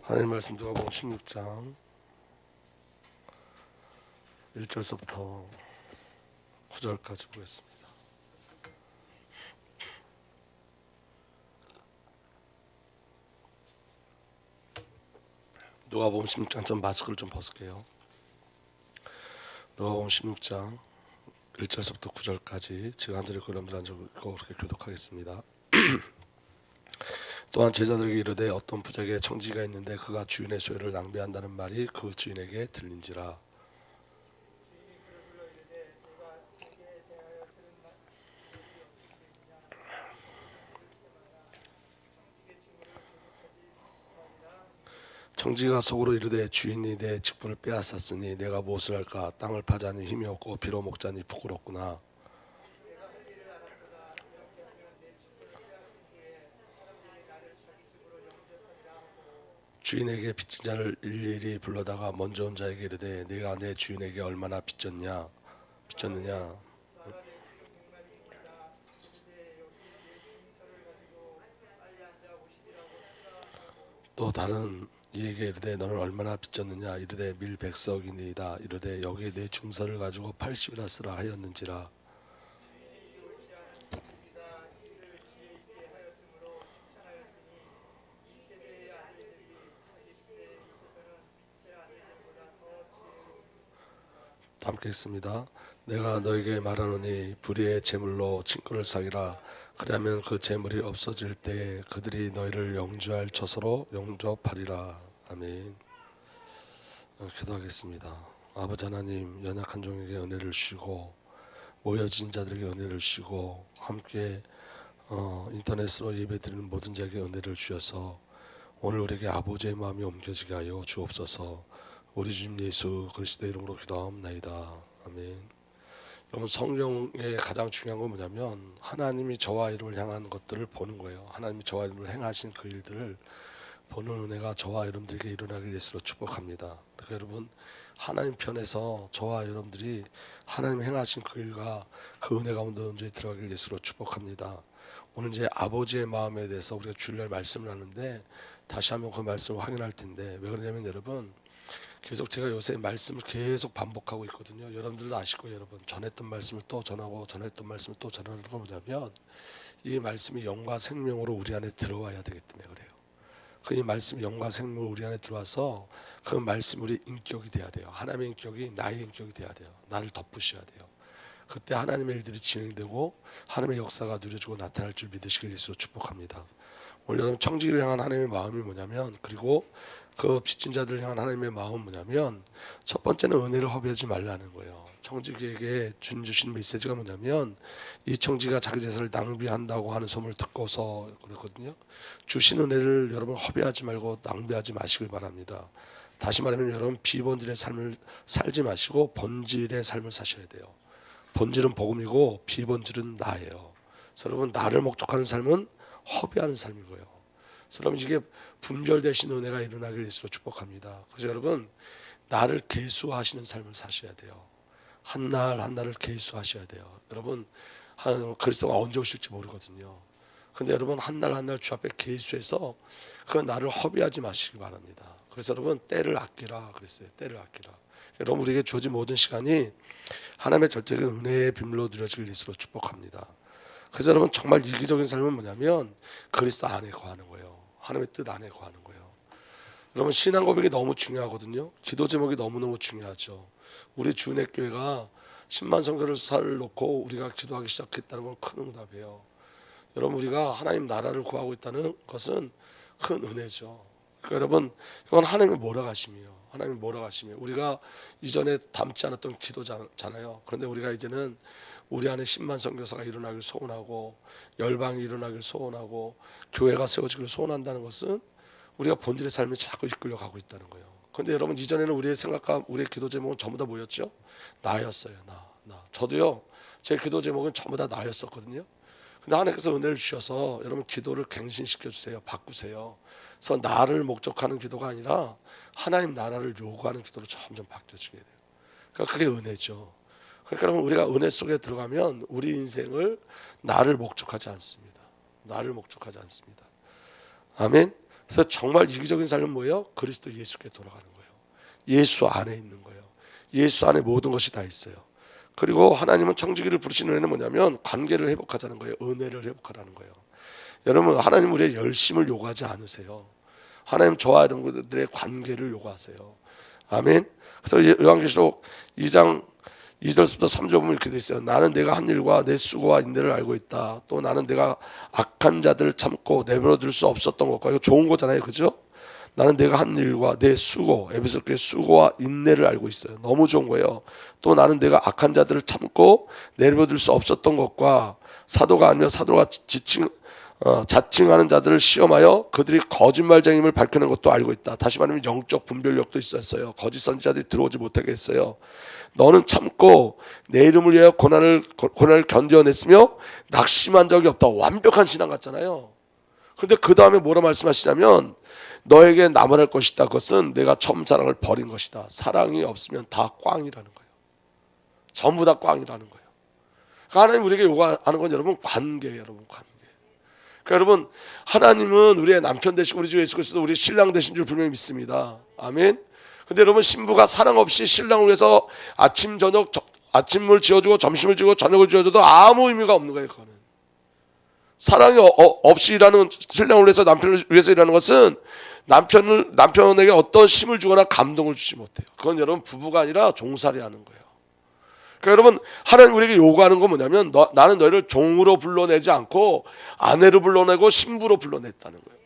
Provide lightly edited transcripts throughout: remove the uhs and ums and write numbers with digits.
하나님 말씀 누가복음 16장 1절서부터 9절까지 보겠습니다. 누가복음 16장 좀 마스크를 좀 벗을게요. 누가복음 16장 1절서부터 9절까지 제가 한 절을 여러분들 한 절 읽고 그렇게 교독하겠습니다. 또한 제자들에게 이르되 어떤 부자에게 청지기가 있는데 그가 주인의 소유를 낭비한다는 말이 그 주인에게 들린지라. 청지기가 속으로 이르되 주인이 내 직분을 빼앗았으니 내가 무엇을 할까? 땅을 파자니 힘이 없고 비로 먹자니 부끄럽구나. 주인에게 빚진 자를 일일이 불러다가 먼저 온 자에게 이르되 네가 내 주인에게 얼마나 빚졌느냐. 또 다른 이에게 이르되 너는 얼마나 빚졌느냐. 이르되 밀백석이니이다. 이르되 여기에 내 증서를 가지고 80이라 쓰라 하였는지라. 함께 있습니다. 내가 너에게 말하노니 불의의 제물로 친구를 사귀라. 그러면 그 제물이 없어질 때에 그들이 너희를 영주할 처소로 영접하리라. 아멘. 기도하겠습니다. 아버지 하나님, 연약한 종에게 은혜를 주시고 모여진 자들에게 은혜를 주시고 함께 인터넷으로 예배드리는 모든 자에게 은혜를 주셔서 오늘 우리에게 아버지의 마음이 옮겨지게 하여 주옵소서. 우리 주님 예수 그리스도의 이름으로 기도하옵나이다. 아멘. 여러분, 성경의 가장 중요한 건 뭐냐면 하나님이 저와 여러분을 향한 것들을 보는 거예요. 하나님이 저와 여러분을 행하신 그 일들을 보는 은혜가 저와 여러분들에게 일어나길 예수로 축복합니다. 그러니까 여러분, 하나님 편에서 저와 여러분들이 하나님 행하신 그 일과 그 은혜 가운데 온전히 들어가길 예수로 축복합니다. 오늘 이제 아버지의 마음에 대해서 우리가 주일날 말씀을 하는데 다시 한번 그 말씀을 확인할 텐데, 왜 그러냐면 여러분, 계속 제가 요새 말씀을 계속 반복하고 있거든요. 여러분들도 아실 거예요. 여러분, 전했던 말씀을 또 전하고 전했던 말씀을 또 전하는 거 뭐냐면 이 말씀이 영과 생명으로 우리 안에 들어와야 되기 때문에 그래요. 그 이 말씀이 영과 생명으로 우리 안에 들어와서 그 말씀이 우리 인격이 돼야 돼요. 하나님의 인격이 나의 인격이 돼야 돼요. 나를 덮으셔야 돼요. 그때 하나님의 일들이 진행되고 하나님의 역사가 누려지고 나타날 줄 믿으시길 예수로 축복합니다. 오늘 여러분, 청지기를 향한 하나님의 마음이 뭐냐면, 그리고 그 빚진 자들을 향한 하나님의 마음은 뭐냐면, 첫 번째는 은혜를 허비하지 말라는 거예요. 청지기에게 주신 메시지가 뭐냐면, 이 청지기가 자기 재산을 낭비한다고 하는 소문을 듣고서 그랬거든요. 주신 은혜를 여러분 허비하지 말고 낭비하지 마시길 바랍니다. 다시 말하면 여러분, 비본질의 삶을 살지 마시고 본질의 삶을 사셔야 돼요. 본질은 복음이고 비본질은 나예요. 그래서 여러분, 나를 목적하는 삶은 허비하는 삶인 거예요. 그래서 여러분, 이게 분별되신 은혜가 일어나길 예수로 축복합니다. 그래서 여러분, 나를 계수하시는 삶을 사셔야 돼요. 한 날 한 날을 계수하셔야 돼요. 여러분, 그리스도가 언제 오실지 모르거든요. 근데 여러분, 한 날 한 날 주 앞에 계수해서 그 나를 허비하지 마시기 바랍니다. 그래서 여러분, 때를 아끼라 그랬어요. 때를 아끼라. 여러분, 우리에게 주어진 모든 시간이 하나님의 절대적인 은혜의 빔으로 누려지길 예수로 축복합니다. 그래서 여러분, 정말 이기적인 삶은 뭐냐면 그리스도 안에 거하는 거예요. 하나님의 뜻 안에 거하는 거예요. 여러분, 신앙 고백이 너무 중요하거든요. 기도 제목이 너무너무 중요하죠. 우리 주은혜교회가 10만 성결을 놓고 우리가 기도하기 시작했다는 건 큰 응답이에요. 여러분, 우리가 하나님 나라를 구하고 있다는 것은 큰 은혜죠. 그러니까 여러분, 이건 하나님의 몰아가심이에요. 하나님의 몰아가심이에요. 우리가 이전에 담지 않았던 기도잖아요. 그런데 우리가 이제는 우리 안에 10만 선교사가 일어나길 소원하고 열방이 일어나길 소원하고 교회가 세워지길 소원한다는 것은 우리가 본질의 삶에 자꾸 이끌려 가고 있다는 거예요. 그런데 여러분, 이전에는 우리의 생각과 우리의 기도 제목은 전부 다 뭐였죠? 나였어요. 나. 저도요, 제 기도 제목은 전부 다 나였었거든요. 근데 하나님께서 은혜를 주셔서 여러분, 기도를 갱신시켜 주세요. 바꾸세요. 그래서 나를 목적하는 기도가 아니라 하나님 나라를 요구하는 기도로 점점 바뀌어지게 돼요. 그러니까 그게 은혜죠. 그러니까 여러분, 우리가 은혜 속에 들어가면 우리 인생을 나를 목적하지 않습니다. 나를 목적하지 않습니다. 아멘. 그래서 정말 이기적인 삶은 뭐예요? 그리스도 예수께 돌아가는 거예요. 예수 안에 있는 거예요. 예수 안에 모든 것이 다 있어요. 그리고 하나님은 청지기를 부르시는 은혜는 뭐냐면 관계를 회복하자는 거예요. 은혜를 회복하라는 거예요. 여러분, 하나님 우리의 열심을 요구하지 않으세요. 하나님 저와 여러분들의 관계를 요구하세요. 아멘. 그래서 요한계시록 2장 2절부터 3절 보면 이렇게 돼 있어요. 나는 내가 한 일과 내 수고와 인내를 알고 있다. 또 나는 내가 악한 자들을 참고 내버려둘 수 없었던 것과, 이거 좋은 거잖아요, 그죠? 나는 내가 한 일과 내 수고, 에베소 교회 수고와 인내를 알고 있어요. 너무 좋은 거예요. 또 나는 내가 악한 자들을 참고 내버려둘 수 없었던 것과, 사도가 아니며 사도가 자칭하는 자들을 시험하여 그들이 거짓말쟁임을 밝혀낸 것도 알고 있다. 다시 말하면 영적 분별력도 있었어요. 거짓 선지자들이 들어오지 못하게 했어요. 너는 참고 내 이름을 위하여 고난을 견뎌냈으며 낙심한 적이 없다. 완벽한 신앙 같잖아요. 그런데 그 다음에 뭐라 말씀하시냐면, 너에게 남아날 것이다. 그것은 내가 처음 사랑을 버린 것이다. 사랑이 없으면 다 꽝이라는 거예요. 전부 다 꽝이라는 거예요. 그러니까 하나님 우리에게 요구하는 건 여러분 관계예요. 여러분 관계. 그러니까 여러분, 하나님은 우리의 남편 되시고 우리 주 예수 그리스도 우리 신랑 되신 줄 분명히 믿습니다. 아멘. 근데 여러분, 신부가 사랑 없이 신랑을 위해서 아침 저녁 아침을 지어주고 점심을 지어주고 저녁을 지어줘도 아무 의미가 없는 거예요. 그거는 사랑이 없이 일하는, 신랑을 위해서 남편을 위해서 일하는 것은 남편에게 어떤 힘을 주거나 감동을 주지 못해요. 그건 여러분 부부가 아니라 종살이하는 거예요. 그러니까 여러분, 하나님 우리에게 요구하는 건 뭐냐면, 나는 너희를 종으로 불러내지 않고 아내로 불러내고 신부로 불러냈다는 거예요.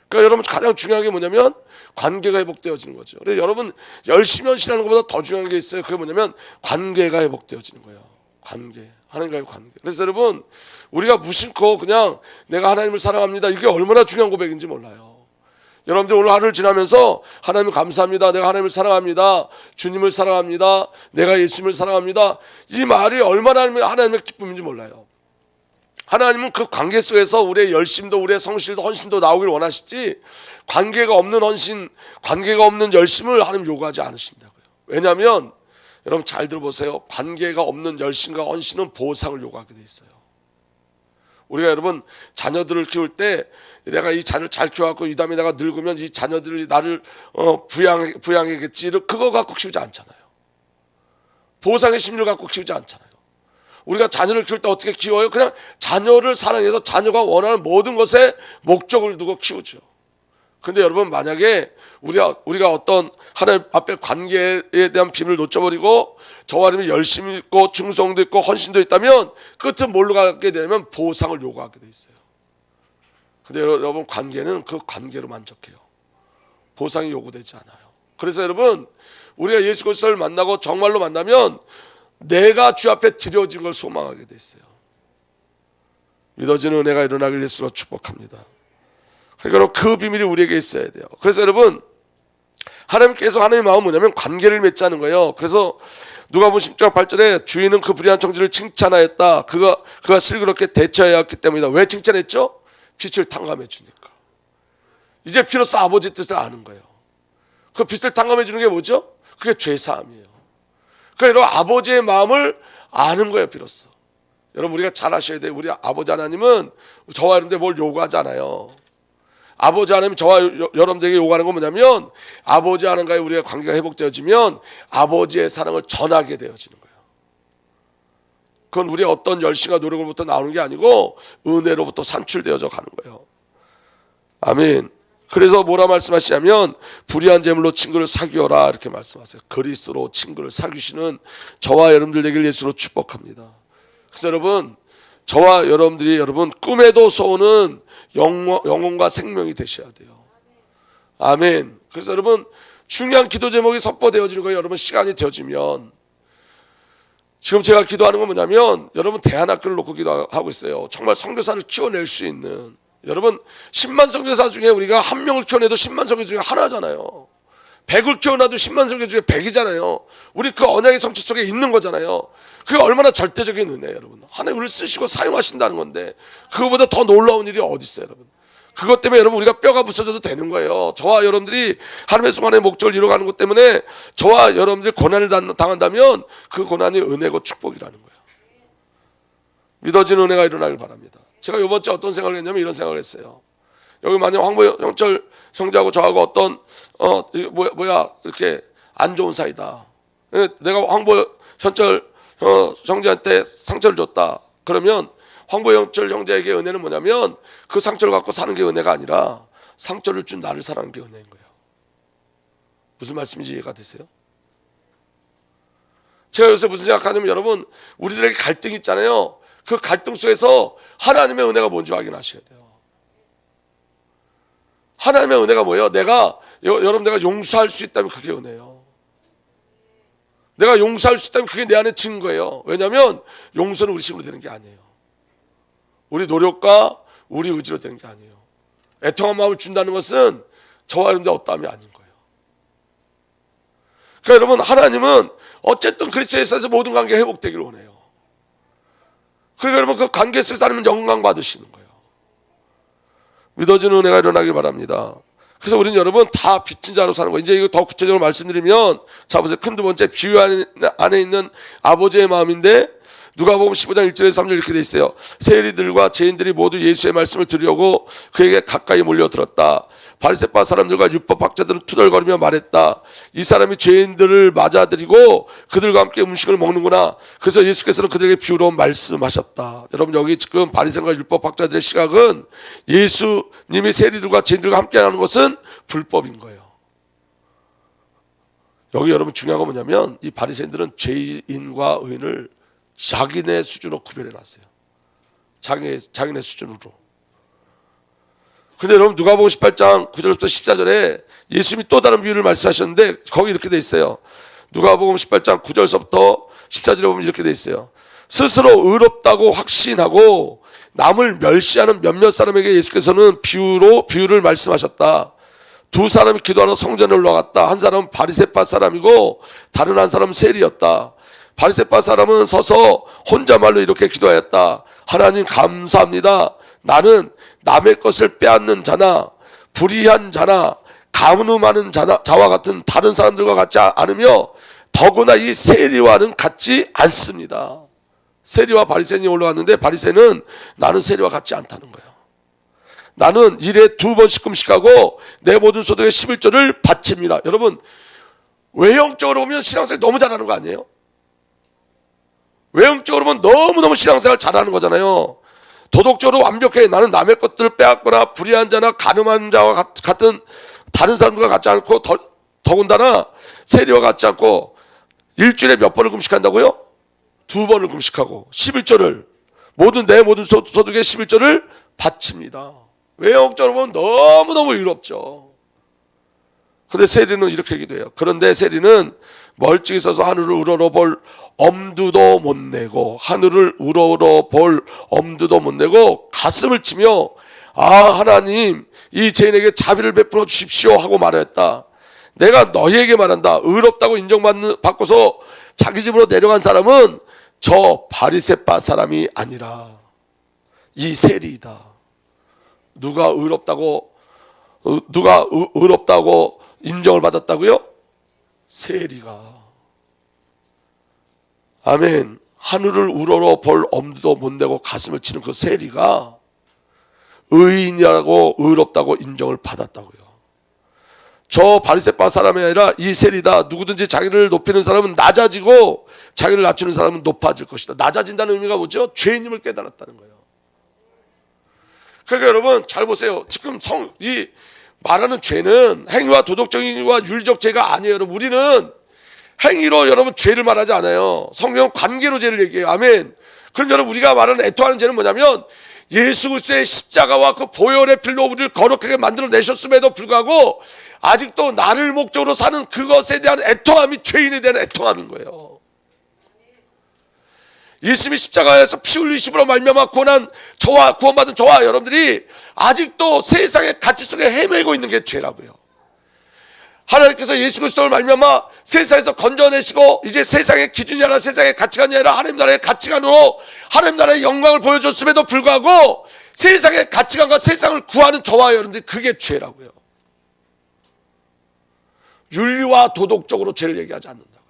그러니까 여러분, 가장 중요한 게 뭐냐면 관계가 회복되어지는 거죠. 그래서 여러분, 열심히 헌신하는 것보다 더 중요한 게 있어요. 그게 뭐냐면 관계가 회복되어지는 거예요. 관계, 하나님과의 관계. 그래서 여러분, 우리가 무심코 그냥 내가 하나님을 사랑합니다, 이게 얼마나 중요한 고백인지 몰라요. 여러분들 오늘 하루를 지나면서 하나님 감사합니다, 내가 하나님을 사랑합니다, 주님을 사랑합니다, 내가 예수님을 사랑합니다, 이 말이 얼마나 하나님의 기쁨인지 몰라요. 하나님은 그 관계 속에서 우리의 열심도 우리의 성실도 헌신도 나오길 원하시지, 관계가 없는 헌신, 관계가 없는 열심을 하나님 요구하지 않으신다고요. 왜냐하면 여러분 잘 들어보세요. 관계가 없는 열심과 헌신은 보상을 요구하게 돼 있어요. 우리가 여러분 자녀들을 키울 때, 내가 이 자녀를 잘 키워갖고 이 다음에 내가 늙으면 이 자녀들이 나를 부양하겠지, 그거 갖고 키우지 않잖아요. 보상의 심리를 갖고 키우지 않잖아요. 우리가 자녀를 키울 때 어떻게 키워요? 그냥 자녀를 사랑해서 자녀가 원하는 모든 것에 목적을 두고 키우죠. 근데 여러분, 만약에 우리가 어떤 하나님 앞에 관계에 대한 비밀을 놓쳐버리고 저와 하나님이 열심히 있고 충성도 있고 헌신도 있다면 끝은 뭘로 가게 되냐면 보상을 요구하게 돼 있어요. 근데 여러분, 관계는 그 관계로 만족해요. 보상이 요구되지 않아요. 그래서 여러분, 우리가 예수 그리스도를 만나고 정말로 만나면 내가 주 앞에 드려진 걸 소망하게 돼 있어요. 믿어지는 은혜가 일어나길 예수로 축복합니다. 그러니까 그 비밀이 우리에게 있어야 돼요. 그래서 여러분, 하나님께서 하나님의 마음은 뭐냐면 관계를 맺자는 거예요. 그래서 누가복음 10장 8절에 주인은 그 불의한 청지를 칭찬하였다. 그가 슬그럽게 대처해야 했기 때문이다. 왜 칭찬했죠? 빛을 탕감해 주니까. 이제 비로소 아버지 뜻을 아는 거예요. 그 빛을 탕감해 주는 게 뭐죠? 그게 죄사함이에요. 그러니까 여러분, 아버지의 마음을 아는 거예요. 비로소. 여러분, 우리가 잘 아셔야 돼요. 우리 아버지 하나님은 저와 여러분들 뭘 요구하지 않아요. 아버지 하나님 저와 여러분들에게 요구하는 건 뭐냐면, 아버지 하나님과의 우리의 관계가 회복되어지면 아버지의 사랑을 전하게 되어지는 거예요. 그건 우리의 어떤 열심과 노력으로부터 나오는 게 아니고 은혜로부터 산출되어져 가는 거예요. 아멘. 그래서 뭐라 말씀하시냐면, 불의한 재물로 친구를 사귀어라, 이렇게 말씀하세요. 그리스도로 친구를 사귀시는 저와 여러분들 되길 예수로 축복합니다. 그래서 여러분, 저와 여러분들이 여러분 꿈에도 쏘는 영혼과 생명이 되셔야 돼요. 아멘. 그래서 여러분, 중요한 기도 제목이 선포되어지는 거예요. 여러분, 시간이 되어지면. 지금 제가 기도하는 건 뭐냐면, 여러분 대안학교를 놓고 기도하고 있어요. 정말 선교사를 키워낼 수 있는, 여러분 10만 선교사 중에 우리가 한 명을 키워내도 10만 선교 중에 하나잖아요. 100을 키워놔도 10만 선교 중에 100이잖아요. 우리 그 언약의 성취 속에 있는 거잖아요. 그게 얼마나 절대적인 은혜예요, 여러분. 하나님 우리를 쓰시고 사용하신다는 건데, 그거보다 더 놀라운 일이 어디 있어요, 여러분. 그것 때문에 여러분 우리가 뼈가 부서져도 되는 거예요. 저와 여러분들이 하나님의 순간의 목적을 이루어가는 것 때문에 저와 여러분들이 고난을 당한다면 그 고난이 은혜고 축복이라는 거예요. 믿어지는 은혜가 일어나길 바랍니다. 제가 이번 주에 어떤 생각을 했냐면 이런 생각을 했어요. 여기 만약 황보영철 형제하고 저하고 어떤 이렇게 안 좋은 사이다. 내가 황보현철 형제한테 상처를 줬다. 그러면 황보영철 형제에게 은혜는 뭐냐면 그 상처를 갖고 사는 게 은혜가 아니라 상처를 준 나를 사랑하는 게 은혜인 거예요. 무슨 말씀인지 이해가 되세요? 제가 요새 무슨 생각하냐면 여러분, 우리들에게 갈등이 있잖아요. 그 갈등 속에서 하나님의 은혜가 뭔지 확인하셔야 돼요. 하나님의 은혜가 뭐예요? 여러분 내가 용서할 수 있다면 그게 은혜예요. 내가 용서할 수 있다면 그게 내 안에 증거예요. 왜냐하면 용서는 우리 힘으로 되는 게 아니에요. 우리 노력과 우리 의지로 되는 게 아니에요. 애통한 마음을 준다는 것은 저와 여러분들의 어떠함이 아닌 거예요. 그러니까 여러분, 하나님은 어쨌든 그리스도 예수에서 모든 관계가 회복되기를 원해요. 그러니까 여러분, 그 관계 속에서 하나님은 영광 받으시는 거예요. 믿어지는 은혜가 일어나길 바랍니다. 그래서 우리는 여러분 다 빚진 자로 사는 거예요. 이제 이거 더 구체적으로 말씀드리면, 자 보세요. 큰 두 번째, 비유 안에 있는 아버지의 마음인데, 누가복음 15장 1절에서 3절 이렇게 돼 있어요. 세리들과 죄인들이 모두 예수의 말씀을 들으려고 그에게 가까이 몰려들었다. 바리새파 사람들과 율법학자들은 투덜거리며 말했다. 이 사람이 죄인들을 맞아들이고 그들과 함께 음식을 먹는구나. 그래서 예수께서는 그들에게 비유로 말씀하셨다. 여러분, 여기 지금 바리새인과 율법학자들의 시각은 예수님이 세리들과 죄인들과 함께 하는 것은 불법인 거예요. 여기 여러분 중요한 건 뭐냐면, 이 바리새인들은 죄인과 의인을 자기네 수준으로 구별해 놨어요. 자기네 수준으로. 근데 여러분, 누가복음 18장 9절부터 14절에 예수님이 또 다른 비유를 말씀하셨는데, 거기 이렇게 돼 있어요. 누가복음 18장 9절서부터 14절에 보면 이렇게 돼 있어요. 스스로 의롭다고 확신하고 남을 멸시하는 몇몇 사람에게 예수께서는 비유를 말씀하셨다. 두 사람이 기도하러 성전에 올라갔다. 한 사람은 바리새파 사람이고 다른 한 사람은 세리였다. 바리새파 사람은 서서 혼자말로 이렇게 기도하였다. 하나님 감사합니다. 나는 남의 것을 빼앗는 자나 불의한 자나 간음하는 자와 같은 다른 사람들과 같지 않으며 더구나 이 세리와는 같지 않습니다. 세리와 바리새인이 올라왔는데, 바리새인은 나는 세리와 같지 않다는 거예요. 나는 일에 2번씩 금식하고 내 모든 소득의 11조를 바칩니다. 여러분, 외형적으로 보면 신앙생활 너무 잘하는 거 아니에요? 외형적으로 보면 너무너무 신앙생활 잘하는 거잖아요. 도덕적으로 완벽해. 나는 남의 것들을 빼앗거나 불의한 자나 간음한 자와 같은 다른 사람들과 같지 않고 더군다나 세리와 같지 않고 일주일에 몇 번을 금식한다고요? 2번을 금식하고 11조를 내 모든 소득의 11조를 바칩니다. 외형적으로 보면 너무너무 의롭죠. 그런데 세리는 이렇게 기도해요. 그런데 세리는 멀찍이 서서 하늘을 우러러볼 엄두도 못 내고 가슴을 치며 하나님, 이 죄인에게 자비를 베풀어 주십시오 하고 말했다. 내가 너희에게 말한다. 의롭다고 인정받고서 자기 집으로 내려간 사람은 저 바리새파 사람이 아니라 이 세리이다. 누가 의롭다고 인정을 받았다고요? 세리가. 아멘. 하늘을 우러러 볼 엄두도 못 내고 가슴을 치는 그 세리가 의인이라고 의롭다고 인정을 받았다고요. 저 바리새파 사람이 아니라 이 세리다. 누구든지 자기를 높이는 사람은 낮아지고 자기를 낮추는 사람은 높아질 것이다. 낮아진다는 의미가 뭐죠? 죄인임을 깨달았다는 거예요. 그러니까 여러분 잘 보세요. 지금 이 말하는 죄는 행위와 도덕적인과 윤리적 죄가 아니에요. 여러분, 우리는 행위로 여러분 죄를 말하지 않아요. 성경은 관계로 죄를 얘기해요. 아멘. 그럼 여러분, 우리가 말하는 애통하는 죄는 뭐냐면, 예수 그리스도의 십자가와 그 보혈의 필로 우리를 거룩하게 만들어 내셨음에도 불구하고 아직도 나를 목적으로 사는 그것에 대한 애통함이 죄인에 대한 애통함인 거예요. 예수님이 십자가에서 피 흘리심으로 말미암아 구원받은 저와 여러분들이 아직도 세상의 가치 속에 헤매고 있는 게 죄라고요. 하나님께서 예수 그리스도를 말미암아 세상에서 건져내시고 이제 세상의 기준이 아니라 세상의 가치관이 아니라 하나님 나라의 가치관으로 하나님 나라의 영광을 보여줬음에도 불구하고 세상의 가치관과 세상을 구하는 저와 여러분들이, 그게 죄라고요. 윤리와 도덕적으로 죄를 얘기하지 않는다고요.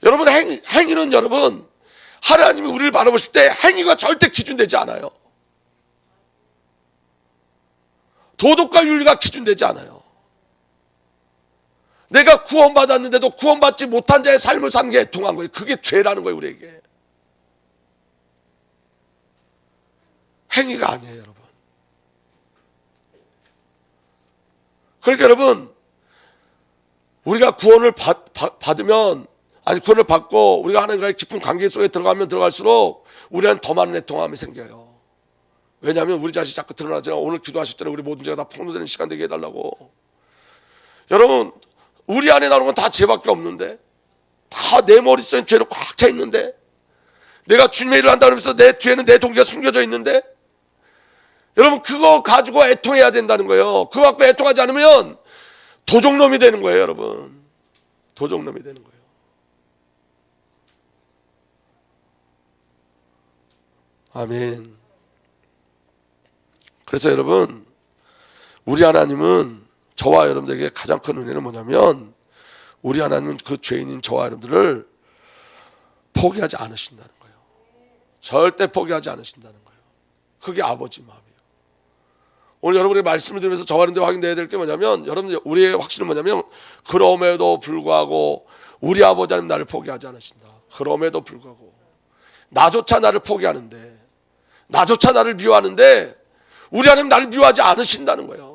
여러분, 행위는 여러분, 하나님이 우리를 바라보실 때 행위가 절대 기준되지 않아요. 도덕과 윤리가 기준되지 않아요. 내가 구원받았는데도 구원받지 못한 자의 삶을 사는 게 애통한 거예요. 그게 죄라는 거예요, 우리에게. 행위가 아니에요, 여러분. 그러니까 여러분, 우리가 구원을 받으면, 아니 구원을 받고 우리가 하나님과의 깊은 관계 속에 들어가면 들어갈수록 우리는 더 많은 애통함이 생겨요. 왜냐하면 우리 자신이 자꾸 드러나잖아요. 오늘 기도하실 때는 우리 모든 죄가 다 폭로되는 시간 되게 해달라고. 여러분, 우리 안에 나오는 건 다 죄밖에 없는데, 다 내 머릿속에 죄로 꽉 차 있는데, 내가 주님의 일을 한다 그러면서 내 뒤에는 내 동기가 숨겨져 있는데, 여러분 그거 가지고 애통해야 된다는 거예요. 그거 갖고 애통하지 않으면 도적놈이 되는 거예요, 여러분. 도적놈이 되는 거예요. 아멘. 그래서 여러분, 우리 하나님은 저와 여러분들에게 가장 큰 은혜는 뭐냐면, 우리 하나님은 그 죄인인 저와 여러분들을 포기하지 않으신다는 거예요. 절대 포기하지 않으신다는 거예요. 그게 아버지 마음이에요. 오늘 여러분의 말씀을 들으면서 저와 여러분들 확인해야 될 게 뭐냐면, 여러분 우리의 확신은 뭐냐면, 그럼에도 불구하고 우리 아버지 하나님 나를 포기하지 않으신다. 그럼에도 불구하고 나조차 나를 포기하는데, 나조차 나를 미워하는데 우리 하나님 나를 미워하지 않으신다는 거예요.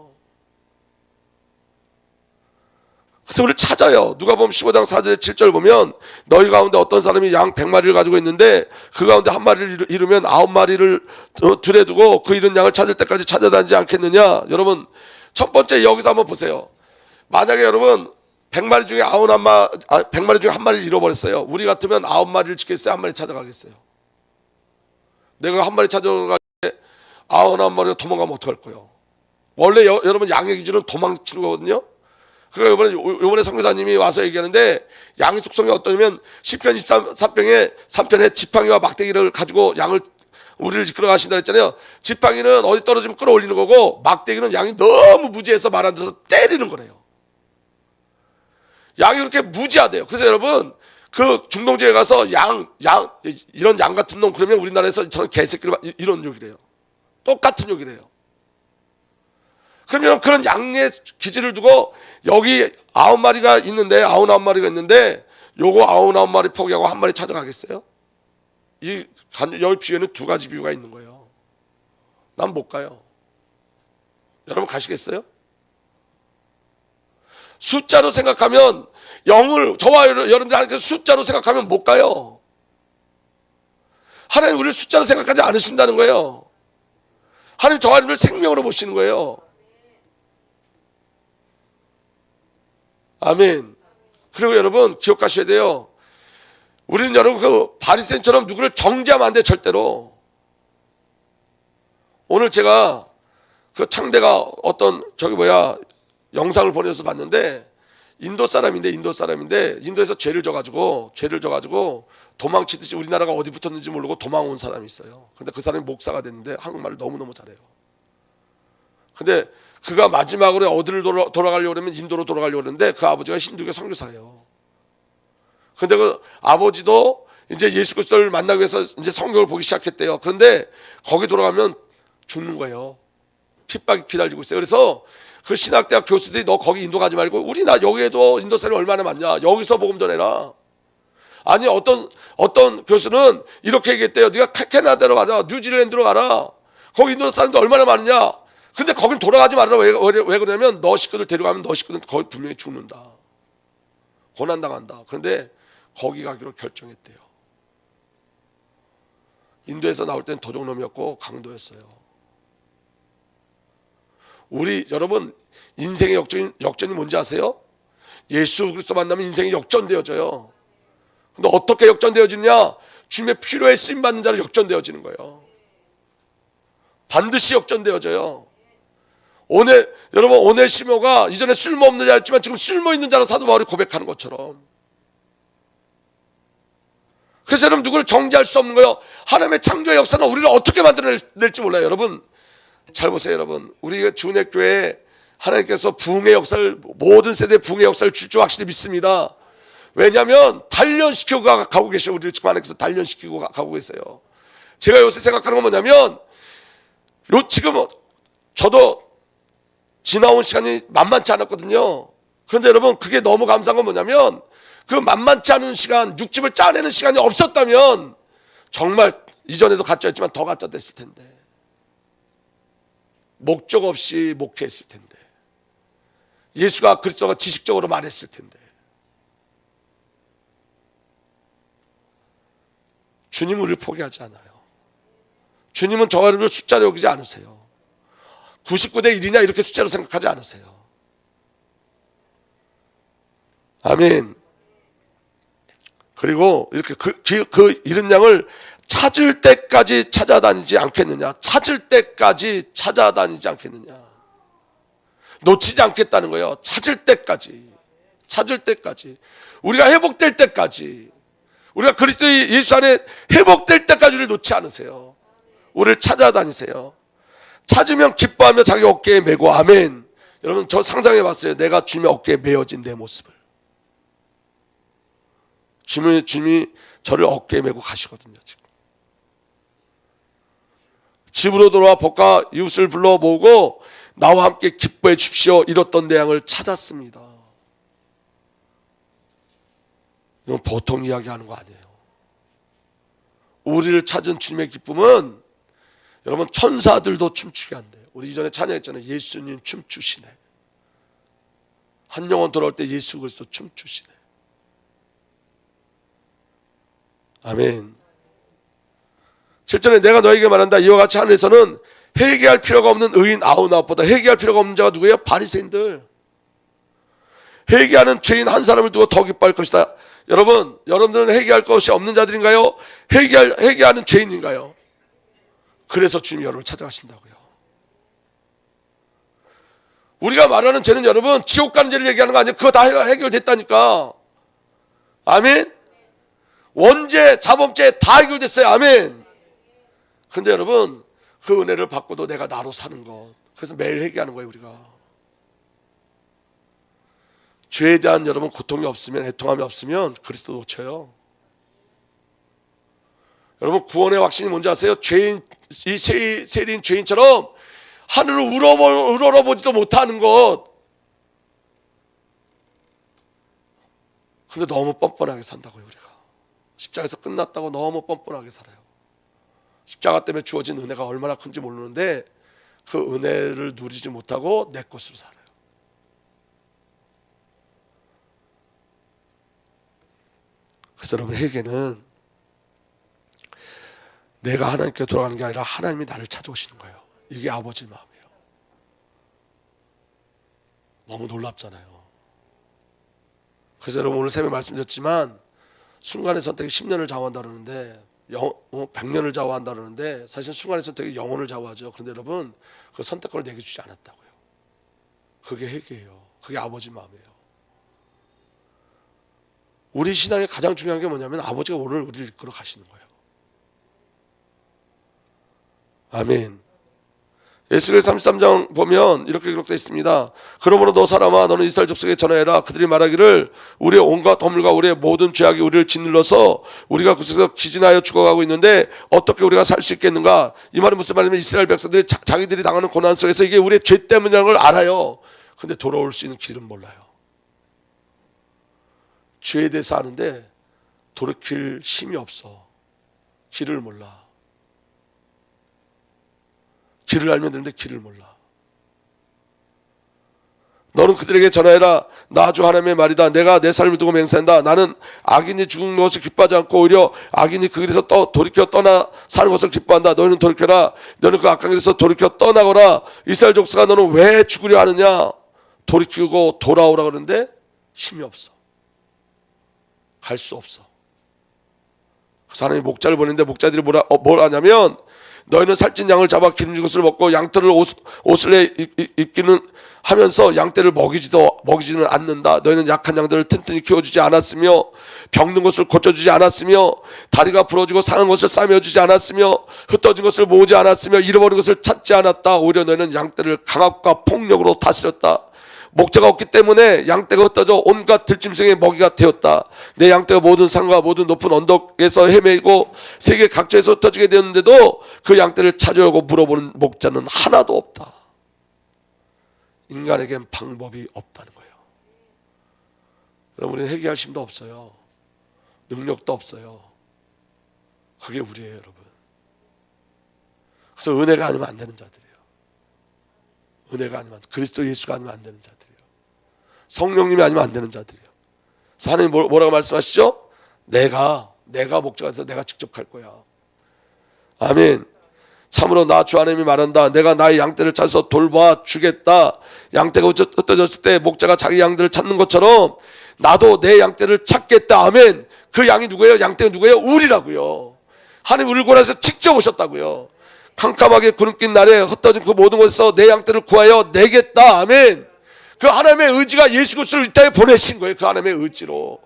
그래서 우리를 찾아요. 누가복음 15장 4절에 7절 보면, 너희 가운데 어떤 사람이 양 100마리를 가지고 있는데 그 가운데 한 마리를 잃으면 9마리를 들에 두고 그 잃은 양을 찾을 때까지 찾아다니지 않겠느냐. 여러분, 첫 번째 여기서 한번 보세요. 만약에 여러분 100마리 중에 100마리 중에 한 마리를 잃어버렸어요. 우리 같으면 9마리를 지켰어요? 한 마리 찾아가겠어요? 내가 한 마리 찾아가는데 99마리가 도망가면 어떡할 거예요? 원래 여러분 양의 기준은 도망치는 거거든요. 그러니까 이번에 선교사님이 와서 얘기하는데, 양의 속성이 어떠냐면 시편 23편에 3편에 지팡이와 막대기를 가지고 양을 우리를 이끌어 가신다 했잖아요. 지팡이는 어디 떨어지면 끌어올리는 거고, 막대기는 양이 너무 무지해서 말 안 들어서 때리는 거래요. 양이 그렇게 무지하대요. 그래서 여러분, 그 중동지에 가서 이런 양 같은 놈 그러면 우리나라에서 저런 개새끼를 이런 욕이래요. 똑같은 욕이래요. 그러면 그런 양의 기질을 두고 여기 9마리가 있는데, 99마리가 있는데, 요거 99마리 포기하고 한 마리 찾아가겠어요? 여기 비유에는 두 가지 비유가 있는 거예요. 난 못 가요. 여러분 가시겠어요? 숫자로 생각하면, 저와 여러분들 하나님께서 숫자로 생각하면 못 가요. 하나님 우리를 숫자로 생각하지 않으신다는 거예요. 하나님 저와 여러분을 생명으로 보시는 거예요. 아멘. 그리고 여러분 기억하셔야 돼요. 우리는 여러분 그 바리새인처럼 누구를 정죄하면 안 돼, 절대로. 오늘 제가 그 창대가 어떤 영상을 보내서 봤는데, 인도 사람인데 인도에서 죄를 져가지고 도망치듯이 우리나라가 어디 붙었는지 모르고 도망온 사람이 있어요. 근데 그 사람이 목사가 됐는데 한국말을 너무너무 잘해요. 근데 그가 마지막으로 어디를 돌아가려고 하면 인도로 돌아가려고 하는데, 그 아버지가 힌두교 선교사예요. 근데 그 아버지도 이제 예수 그리스도를 만나기 위해서 이제 성경을 보기 시작했대요. 그런데 거기 돌아가면 죽는 거예요. 핍박이 기다리고 있어요. 그래서 그 신학대학 교수들이, 너 거기 인도 가지 말고 우리나 여기에도 인도 사람이 얼마나 많냐, 여기서 복음 전해라. 아니 어떤 교수는 이렇게 얘기했대요. 네가 캐나다로 가자, 뉴질랜드로 가라. 거기 인도 사람들 얼마나 많으냐. 근데 거긴 돌아가지 말아라. 왜 그러냐면 너 식구들 데려가면 너 식구들 거기 분명히 죽는다, 고난당한다. 그런데 거기 가기로 결정했대요. 인도에서 나올 땐 도적놈이었고 강도였어요. 여러분 인생의 역전이 뭔지 아세요? 예수 그리스도 만나면 인생이 역전되어져요. 근데 어떻게 역전되어지냐? 주님의 피로에 쓰임받는 자로 역전되어지는 거예요. 반드시 역전되어져요. 여러분 오네시모가 이전에 쓸모없는 자였지만 지금 쓸모있는 자로 사도 바울이 고백하는 것처럼. 그래서 여러분 누구를 정죄할 수 없는 거예요. 하나님의 창조의 역사는 우리를 어떻게 만들어낼지 몰라요. 여러분 잘 보세요. 여러분 우리 주은혜교회에 하나님께서 부흥의 역사를, 모든 세대의 부흥의 역사를 줄 줄 확실히 믿습니다. 왜냐하면 단련시키고 가고 계셔요. 우리를 지금 하나님께서 단련시키고 가고 계세요. 제가 요새 생각하는 건 뭐냐면, 지금 저도 지나온 시간이 만만치 않았거든요. 그런데 여러분, 그게 너무 감사한 건 뭐냐면, 그 만만치 않은 시간, 육즙을 짜내는 시간이 없었다면 정말 이전에도 가짜였지만 더 가짜 됐을 텐데, 목적 없이 목회했을 텐데, 예수가 그리스도가 지식적으로 말했을 텐데. 주님은 우리를 포기하지 않아요. 주님은 저와 여러분을 숫자로 여기지 않으세요. 99대 1이냐 이렇게 숫자로 생각하지 않으세요. 아멘. 그리고 이렇게 그 잃은 양을 찾을 때까지 찾아다니지 않겠느냐. 찾을 때까지 찾아다니지 않겠느냐. 놓치지 않겠다는 거예요. 찾을 때까지. 찾을 때까지. 우리가 회복될 때까지. 우리가 그리스도 예수 안에 회복될 때까지 우리를 놓지 않으세요. 우리를 찾아다니세요. 찾으면 기뻐하며 자기 어깨에 메고. 아멘. 여러분, 저 상상해 봤어요. 내가 주님의 어깨에 메어진 내 모습을. 주님이 저를 어깨에 메고 가시거든요. 지금 집으로 돌아와 법과 이웃을 불러 모으고 나와 함께 기뻐해 주십시오. 잃었던 내 양을 찾았습니다. 이건 보통 이야기하는 거 아니에요. 우리를 찾은 주님의 기쁨은 여러분, 천사들도 춤추게 한대요. 우리 이전에 찬양했잖아요. 예수님 춤추시네. 한 영혼 돌아올 때 예수 그리스도 춤추시네. 아멘. 7절에 내가 너에게 말한다. 이와 같이 하늘에서는 회개할 필요가 없는 의인 99보다 회개할 필요가 없는 자가 누구예요? 바리새인들. 회개하는 죄인 한 사람을 두고 더 기뻐할 것이다. 여러분, 여러분들은 회개할 것이 없는 자들인가요? 회개하는 죄인인가요? 그래서 주님이 여러분을 찾아가신다고요. 우리가 말하는 죄는 여러분, 지옥 가는 죄를 얘기하는 거 아니에요. 그거 다 해결됐다니까. 아멘. 원죄, 자범죄 다 해결됐어요. 아멘. 그런데 여러분, 그 은혜를 받고도 내가 나로 사는 것. 그래서 매일 회개하는 거예요. 우리가 죄에 대한 여러분 고통이 없으면, 애통함이 없으면 그리스도 놓쳐요. 여러분, 구원의 확신이 뭔지 아세요? 죄인, 이 세리인 죄인처럼 하늘을 우러러보지도 못하는 것. 근데 너무 뻔뻔하게 산다고요. 우리가 십자가에서 끝났다고 너무 뻔뻔하게 살아요. 십자가 때문에 주어진 은혜가 얼마나 큰지 모르는데 그 은혜를 누리지 못하고 내 것으로 살아요. 그래서 여러분, 회개는 내가 하나님께 돌아가는 게 아니라 하나님이 나를 찾아오시는 거예요. 이게 아버지 마음이에요. 너무 놀랍잖아요. 그래서 여러분, 오늘 새벽에 말씀드렸지만 순간의 선택이 10년을 좌우한다 그러는데 100년을 좌우한다 그러는데 사실 순간의 선택이 영혼을 좌우하죠. 그런데 여러분, 그 선택권을 내게 주지 않았다고요. 그게 회개예요. 그게 아버지 마음이에요. 우리 신앙의 가장 중요한 게 뭐냐면 아버지가 오늘 우리를 이끌어 가시는 거예요. 아멘. 에스겔 33장 보면 이렇게 기록되어 있습니다. 그러므로 너 사람아, 너는 이스라엘 족속에 전하여라. 그들이 말하기를 우리의 온갖 허물과 우리의 모든 죄악이 우리를 짓눌러서 우리가 그곳에서 기진하여 죽어가고 있는데 어떻게 우리가 살 수 있겠는가? 이 말은 무슨 말이냐면 이스라엘 백성들이 자기들이 당하는 고난 속에서 이게 우리의 죄 때문이라는 걸 알아요. 근데 돌아올 수 있는 길은 몰라요. 죄에 대해서 아는데 돌이킬 힘이 없어. 길을 몰라. 길을 알면 되는데 길을 몰라. 너는 그들에게 전하여라. 나 주 하나님의 말이다. 내가 내 삶을 두고 맹세한다. 나는 악인이 죽은 것을 기뻐하지 않고 오히려 악인이 그 길에서 돌이켜 떠나 사는 것을 기뻐한다. 너희는 돌이켜라. 너는 그 악한 길에서 돌이켜 떠나거라. 이스라엘 족속아, 너는 왜 죽으려 하느냐? 돌이키고 돌아오라 그러는데 힘이 없어. 갈 수 없어. 그래서 하나님이 목자를 보냈는데 목자들이 뭘 하냐면 너희는 살찐 양을 잡아 기름진 것을 먹고 양털을 옷을 입기는 하면서 양떼를 먹이지는 않는다. 너희는 약한 양들을 튼튼히 키워주지 않았으며 병든 것을 고쳐주지 않았으며 다리가 부러지고 상한 것을 싸매주지 않았으며 흩어진 것을 모으지 않았으며 잃어버린 것을 찾지 않았다. 오히려 너희는 양떼를 강압과 폭력으로 다스렸다. 목자가 없기 때문에 양떼가 흩어져 온갖 들짐승의 먹이가 되었다. 내 양떼가 모든 산과 모든 높은 언덕에서 헤매고 세계 각처에서 흩어지게 되었는데도 그 양떼를 찾으려고 물어보는 목자는 하나도 없다. 인간에겐 방법이 없다는 거예요. 여러분, 우리는 회개할 힘도 없어요. 능력도 없어요. 그게 우리예요, 여러분. 그래서 은혜가 아니면 안 되는 자들이에요. 은혜가 아니면, 그리스도 예수가 아니면 안 되는 자들이에요. 성령님이 아니면 안 되는 자들이에요. 그래서 하나님 뭐라고 말씀하시죠? 내가 목자가 돼서 내가 직접 갈 거야. 아멘. 참으로 나 주 하나님이 말한다. 내가 나의 양떼를 찾아서 돌봐 주겠다. 양떼가 흩어졌을 때 목자가 자기 양들을 찾는 것처럼 나도 내 양떼를 찾겠다. 아멘. 그 양이 누구예요? 양떼가 누구예요? 우리라고요. 하나님 우리를 구원해서 직접 오셨다고요. 캄캄하게 구름 낀 날에 흩어진 그 모든 곳에서 내 양떼를 구하여 내겠다. 아멘. 그 하나님의 의지가 예수 그리스도를 이 땅에 보내신 거예요. 그 하나님의 의지로,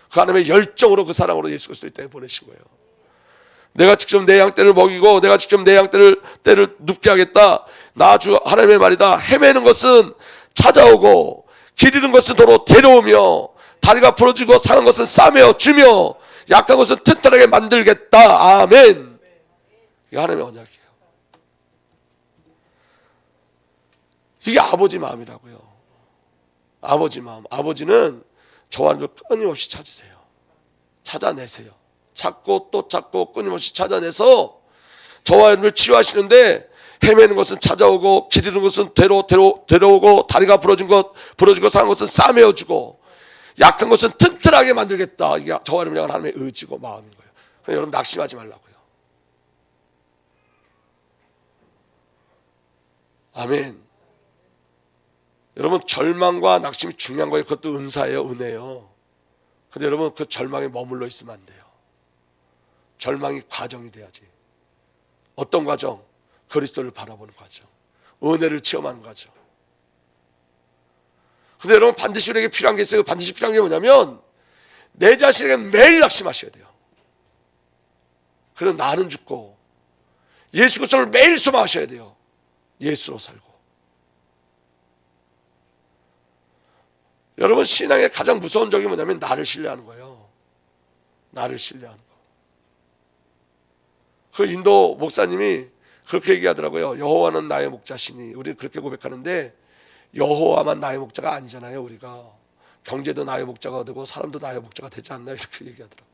그 하나님의 열정으로, 그 사랑으로 예수 그리스도를 이 땅에 보내신 거예요. 내가 직접 내 양떼를 먹이고 내가 직접 내 양떼를 눕게 하겠다. 나 주 하나님의 말이다. 헤매는 것은 찾아오고 길 잃은 것은 도로 데려오며 다리가 부러지고 상한 것은 싸매어 주며 약한 것은 튼튼하게 만들겠다. 아멘. 이게 하나님의 언약이에요. 이게 아버지 마음이라고요. 아버지 마음. 아버지는 저와 하나님을 끊임없이 찾으세요. 찾아내세요. 찾고 또 찾고 끊임없이 찾아내서 저와 하나님을 치유하시는데, 헤매는 것은 찾아오고 길 잃은 것은 데려오고 다리가 부러지고 상한 것은 싸매어주고 약한 것은 튼튼하게 만들겠다. 이게 저와 하나님을 향한 하나님의 의지고 마음인 거예요. 그러니까 여러분 낙심하지 말라고요. 아멘. 여러분, 절망과 낙심이 중요한 거예요. 그것도 은사예요. 은혜예요. 근데 여러분, 그 절망에 머물러 있으면 안 돼요. 절망이 과정이 돼야지. 어떤 과정? 그리스도를 바라보는 과정, 은혜를 체험하는 과정. 근데 여러분, 반드시 우리에게 필요한 게 있어요. 반드시 필요한 게 뭐냐면 내 자신에게 매일 낙심하셔야 돼요. 그럼 나는 죽고 예수 그리스도를 매일 소망하셔야 돼요. 예수로 살고. 여러분, 신앙의 가장 무서운 적이 뭐냐면 나를 신뢰하는 거예요. 나를 신뢰하는 거. 그 인도 목사님이 그렇게 얘기하더라고요. 여호와는 나의 목자시니. 우리는 그렇게 고백하는데 여호와만 나의 목자가 아니잖아요. 우리가 경제도 나의 목자가 되고 사람도 나의 목자가 되지 않나, 이렇게 얘기하더라고요.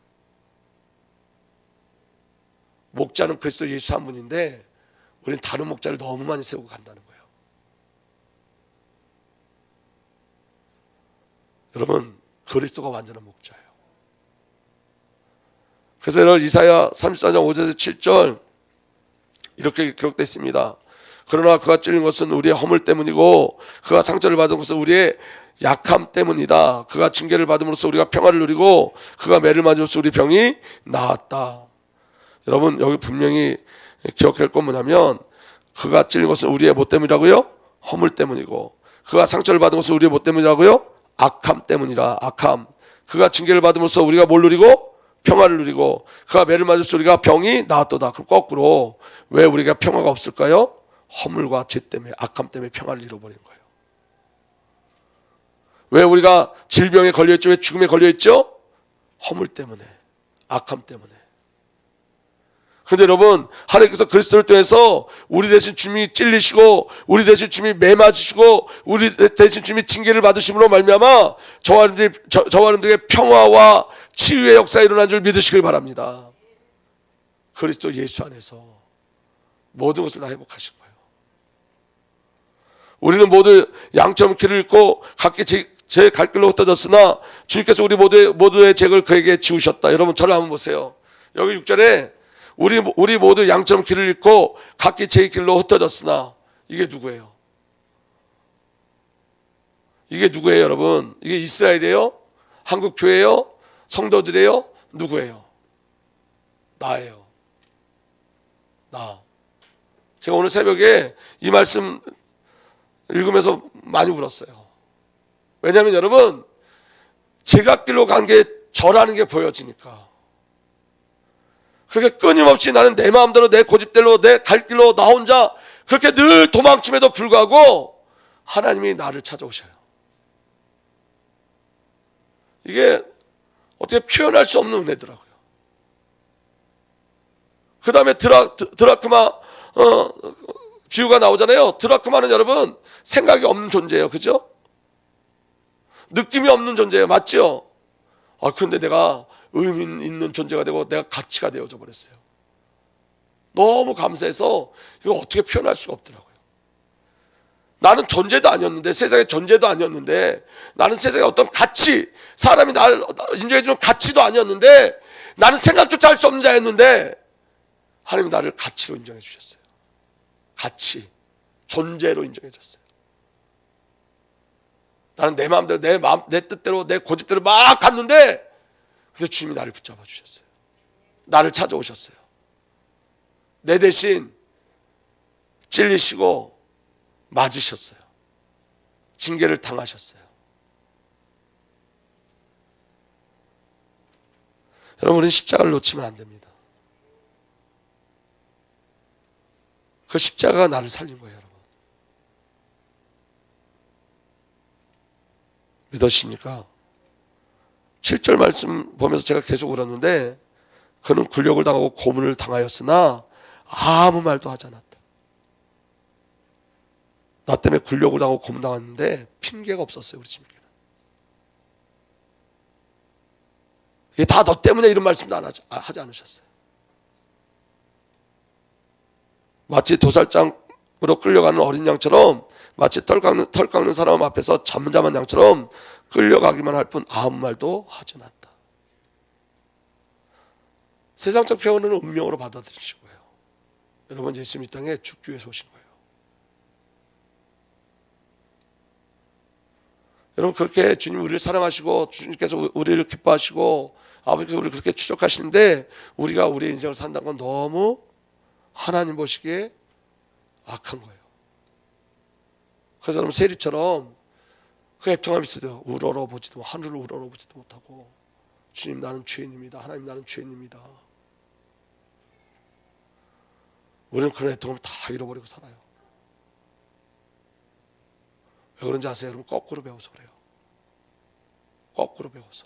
목자는 그리스도 예수 한 분인데 우리는 다른 목자를 너무 많이 세우고 간다는 거예요. 여러분, 그리스도가 완전한 목자예요. 그래서 여러분, 이사야 34장 5절에서 7절 이렇게 기록되어 있습니다. 그러나 그가 찔린 것은 우리의 허물 때문이고 그가 상처를 받은 것은 우리의 약함 때문이다. 그가 징계를 받음으로써 우리가 평화를 누리고 그가 매를 맞음으로써 우리 병이 나았다. 여러분, 여기 분명히 기억할 건 뭐냐면 그가 찔린 것은 우리의 뭐 때문이라고요? 허물 때문이고 그가 상처를 받은 것은 우리의 뭐 때문이라고요? 악함 때문이라. 악함. 그가 징계를 받음으로써 우리가 뭘 누리고? 평화를 누리고 그가 매를 맞음으로써 우리가 병이 나았도다. 그럼 거꾸로 왜 우리가 평화가 없을까요? 허물과 죄 때문에, 악함 때문에 평화를 잃어버린 거예요. 왜 우리가 질병에 걸려있죠? 왜 죽음에 걸려있죠? 허물 때문에, 악함 때문에. 근데 여러분, 하나님께서 그리스도를 통해서 우리 대신 주님이 찔리시고 우리 대신 주님이 매 맞으시고 우리 대신 주님이 징계를 받으심으로 말미암아 저와 여러분들에게 평화와 치유의 역사가 일어난 줄 믿으시길 바랍니다. 그리스도 예수 안에서 모든 것을 다 회복하신 거예요. 우리는 모두 양처럼 길을 잃고 각기 제 갈 길로 흩어졌으나 주님께서 우리 모두의 죄를 그에게 지우셨다. 여러분, 저를 한번 보세요. 여기 6절에 우리 모두 양처럼 길을 잃고 각기 제 길로 흩어졌으나, 이게 누구예요? 이게 누구예요, 여러분? 이게 이스라엘이에요? 한국 교회예요? 성도들이에요? 누구예요? 나예요. 나. 제가 오늘 새벽에 이 말씀 읽으면서 많이 울었어요. 왜냐하면 여러분, 제갓길로 간 게 저라는 게 보여지니까. 그렇게 끊임없이 나는 내 마음대로 내 고집대로 내 갈 길로 나 혼자 그렇게 늘 도망침에도 불구하고 하나님이 나를 찾아오셔요. 이게 어떻게 표현할 수 없는 은혜더라고요. 그 다음에 드라크마 비유가 나오잖아요. 드라크마는 여러분 생각이 없는 존재예요. 그죠? 느낌이 없는 존재예요. 맞죠? 그런데 내가 의미 있는 존재가 되고 내가 가치가 되어져 버렸어요. 너무 감사해서 이거 어떻게 표현할 수가 없더라고요. 나는 존재도 아니었는데, 세상의 존재도 아니었는데, 나는 세상의 어떤 가치, 사람이 나를 인정해주는 가치도 아니었는데, 나는 생각조차 할 수 없는 자였는데 하나님이 나를 가치로 인정해 주셨어요. 가치, 존재로 인정해 줬어요. 나는 내 마음대로, 내 뜻대로, 내 고집대로 막 갔는데, 근데 주님이 나를 붙잡아 주셨어요. 나를 찾아오셨어요. 내 대신 찔리시고 맞으셨어요. 징계를 당하셨어요. 여러분, 우리는 십자가를 놓치면 안 됩니다. 그 십자가가 나를 살린 거예요, 여러분. 믿으십니까? 7절 말씀 보면서 제가 계속 울었는데, 그는 굴욕을 당하고 고문을 당하였으나 아무 말도 하지 않았다. 나 때문에 굴욕을 당하고 고문당했는데 핑계가 없었어요, 우리 집에는. 이게 다 너 때문에 이런 말씀도 하지 않으셨어요. 마치 도살장으로 끌려가는 어린 양처럼, 마치 털 깎는 사람 앞에서 잠잠한 양처럼 끌려가기만 할 뿐 아무 말도 하지 않았다. 세상적 표현은 운명으로 받아들이시고요. 여러분, 예수님 이 땅에 죽기 위해서 오신 거예요. 여러분, 그렇게 주님 우리를 사랑하시고 주님께서 우리를 기뻐하시고 아버지께서 우리를 그렇게 추적하시는데, 우리가 우리의 인생을 산다는 건 너무 하나님 보시기에 악한 거예요. 그래서 여러분, 세리처럼 그 애통함이 있어도 우러러보지도, 하늘을 우러러보지도 못하고, 주님 나는 죄인입니다, 하나님 나는 죄인입니다. 우리는 그런 애통함을 다 잃어버리고 살아요. 왜 그런지 아세요? 여러분, 거꾸로 배워서 그래요. 거꾸로 배워서.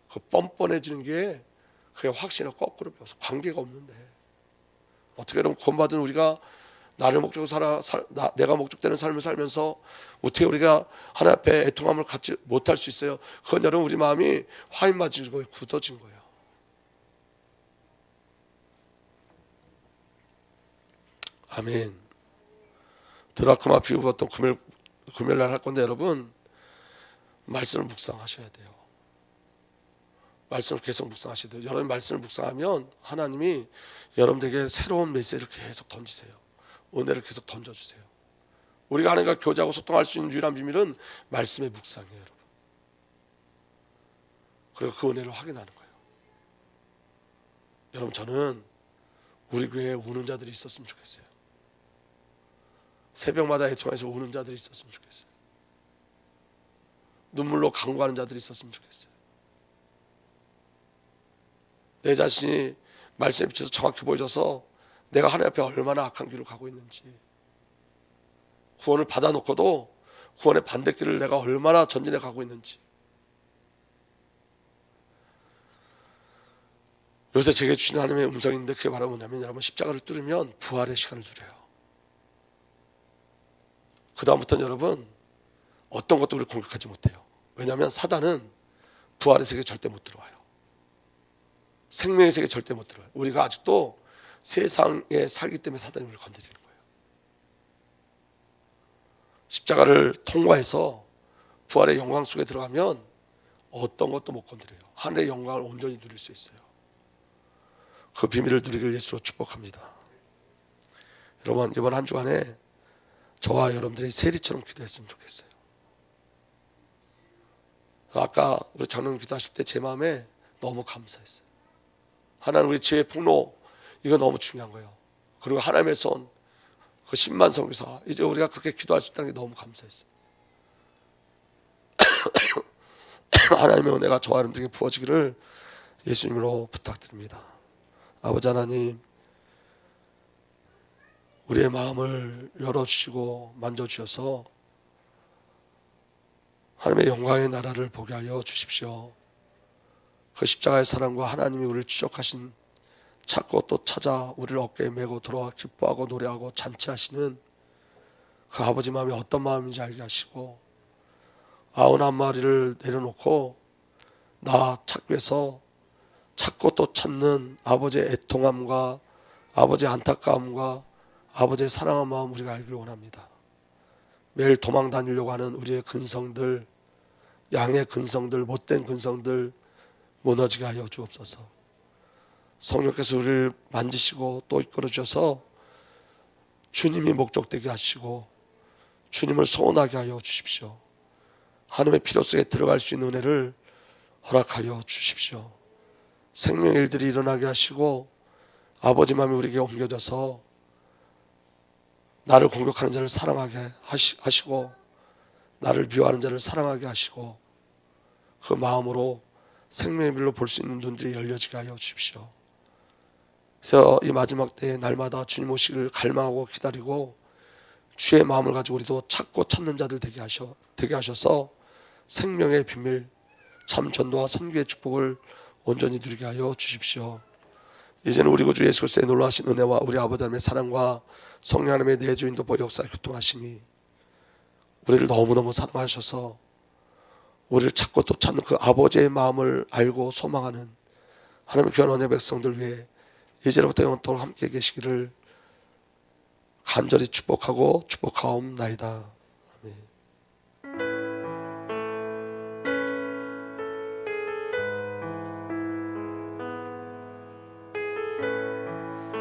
그 뻔뻔해지는 게 그게 확신을 거꾸로 배워서. 관계가 없는데 어떻게 여러분, 구원받은 우리가 나를 목적으로 내가 목적되는 삶을 살면서 어떻게 우리가 하나님 앞에 애통함을 갖지 못할 수 있어요? 그건 여러분, 우리 마음이 화인 맞은 거예요. 굳어진 거예요. 아멘. 드라크마 비유 봤던 금요일날 할 건데, 여러분, 말씀을 묵상하셔야 돼요. 말씀을 계속 묵상하셔야 돼요. 여러분, 말씀을 묵상하면 하나님이 여러분들에게 새로운 메시지를 계속 던지세요. 은혜를 계속 던져주세요. 우리가 하나님과 교제하고 소통할 수 있는 유일한 비밀은 말씀의 묵상이에요, 여러분. 그리고 그 은혜를 확인하는 거예요. 여러분, 저는 우리 교회에 우는 자들이 있었으면 좋겠어요. 새벽마다 애통해서 우는 자들이 있었으면 좋겠어요. 눈물로 간구하는 자들이 있었으면 좋겠어요. 내 자신이 말씀에 비춰서 정확히 보여줘서 내가 하나님 앞에 얼마나 악한 길을 가고 있는지, 구원을 받아놓고도 구원의 반대길을 내가 얼마나 전진해 가고 있는지. 요새 제게 주신 하나님의 음성이 있는데, 그게 바로 뭐냐면, 여러분, 십자가를 뚫으면 부활의 시간을 누려요. 그 다음부터는 여러분, 어떤 것도 우리를 공격하지 못해요. 왜냐하면 사단은 부활의 세계에 절대 못 들어와요. 생명의 세계에 절대 못 들어와요. 우리가 아직도 세상에 살기 때문에 사단이 우리를 건드리는 거예요. 십자가를 통과해서 부활의 영광 속에 들어가면 어떤 것도 못 건드려요. 하늘의 영광을 온전히 누릴 수 있어요. 그 비밀을 누리길 예수로 축복합니다. 여러분, 이번 한 주간에 저와 여러분들이 세리처럼 기도했으면 좋겠어요. 아까 우리 장로님 기도하실 때 제 마음에 너무 감사했어요. 하나님, 우리 죄의 폭로, 이거 너무 중요한 거예요. 그리고 하나님의 손, 그 10만 성교사, 이제 우리가 그렇게 기도할 수 있다는 게 너무 감사했어요. 하나님의 은혜가 저와 여러분들에게 부어지기를 예수님으로 부탁드립니다. 아버지 하나님, 우리의 마음을 열어주시고 만져주셔서 하나님의 영광의 나라를 보게 하여 주십시오. 그 십자가의 사랑과 하나님이 우리를 추적하신, 찾고 또 찾아 우리를 어깨에 메고 돌아와 기뻐하고 노래하고 잔치하시는 그 아버지 마음이 어떤 마음인지 알게 하시고 91마리를 내려놓고 나 찾기 위해서 찾고 또 찾는 아버지의 애통함과 아버지의 안타까움과 아버지의 사랑한 마음 우리가 알기를 원합니다. 매일 도망 다니려고 하는 우리의 근성들, 양의 근성들, 못된 근성들 무너지게 하여 주옵소서. 성령께서 우리를 만지시고 또 이끌어 주셔서 주님이 목적되게 하시고 주님을 소원하게 하여 주십시오. 하나님의 필요 속에 들어갈 수 있는 은혜를 허락하여 주십시오. 생명의 일들이 일어나게 하시고 아버지 마음이 우리에게 옮겨져서 나를 공격하는 자를 사랑하게 하시고 나를 미워하는 자를 사랑하게 하시고 그 마음으로 생명의 길로 볼 수 있는 눈들이 열려지게 하여 주십시오. 그래서 이 마지막 때에 날마다 주님 오시기를 갈망하고 기다리고 주의 마음을 가지고 우리도 찾고 찾는 자들 되게 하셔서 생명의 비밀, 참 전도와 선교의 축복을 온전히 누리게 하여 주십시오. 이제는 우리 구주 예수 그리스도의 놀라우신 은혜와 우리 아버지 하나님의 사랑과 성령 하나님의 내주 인도와 역사 교통하심이 우리를 너무너무 사랑하셔서 우리를 찾고 또 찾는 그 아버지의 마음을 알고 소망하는 하나님의 귀한 언의 백성들 위해 이제로부터 영원토록 함께 계시기를 간절히 축복하고 축복하옵나이다. 아멘.